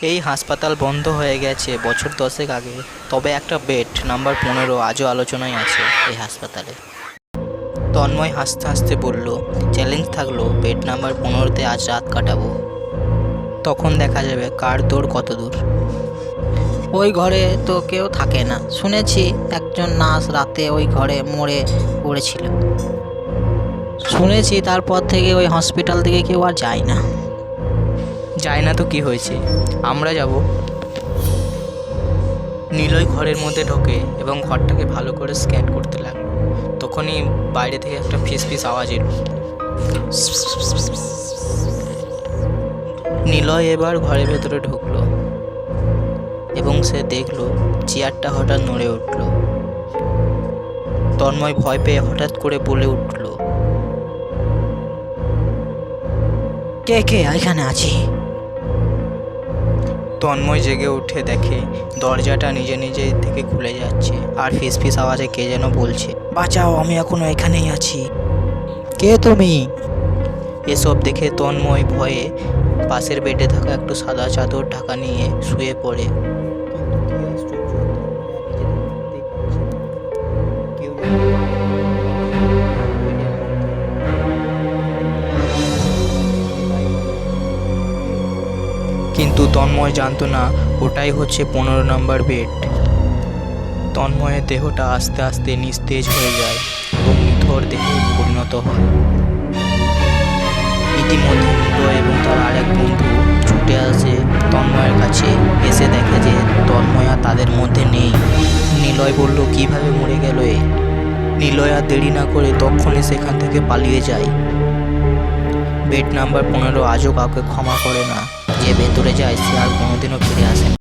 এই হাসপাতাল বন্ধ হয়ে গেছে বছর 10 আগে, তবে একটা বেড নাম্বার 15 আজও আলোচনায় আছে এই হাসপাতালে। তন্ময় হাসতে হাসতে বলল, চ্যালেঞ্জ থাকলো বেড নাম্বার 15-তে আজ রাত কাটাবো। তখন দেখা যাবে কার দৌড় কত দূর। ওই ঘরে তো কেউ থাকে না, শুনেছি একজন নার্স রাতে ওই ঘরে মরে পড়েছিল। শুনেছি তারপর থেকে ওই হসপিটাল থেকে কেউ আর যায় না। যায় না তো কি হয়েছে, আমরা যাব। নিলয় ঘরের মধ্যে ঢোকে এবং ঘরটাকে ভালো করে স্ক্যান করতে লাগলো। তখনই বাইরে থেকে একটা ফিস আওয়াজ এলো। নিলয় এবার ঘরের ভেতরে ঢুকলো এবং সে দেখলো চেয়ারটা হঠাৎ নড়ে উঠল। তন্ময় ভয় পেয়ে হঠাৎ করে বলে উঠল, কে কে এখানে আছি? তন্ময় জেগে উঠে দেখে দরজাটা নিজে থেকে খুলে যাচ্ছে আর ফিস আওয়াজে কে যেন বলছে, বাঁচাও, আমি এখনো এখানেই আছি। কে তুমি? এসব দেখে তন্ময় ভয়ে পাশের বেডে থাকা একটু সাদা চাদর ঢাকা নিয়ে শুয়ে পড়ে। কিন্তু তন্ময় জানতো না ওটাই হচ্ছে 15 নম্বর বেড। তন্ময়ের দেহটা আস্তে আস্তে নিস্তেজ হয়ে যায় এবং নিথর দেহে পরিণত হয়। ইতিমধ্যে নিলয় এবং তার আরেক বন্ধু ছুটে আসে তন্ময়ের কাছে। এসে দেখে যে তন্ময় আর তাদের মধ্যে নেই। নিলয় বলল, কিভাবে মরে গেল এ? নিলয় আর দেরি না করে তক্ষণে সেখান থেকে পালিয়ে যায়। বেড নাম্বার 15 আজও কাউকে ক্ষমা করে না। যে ভেতরে যায় সে আর কোনোদিনও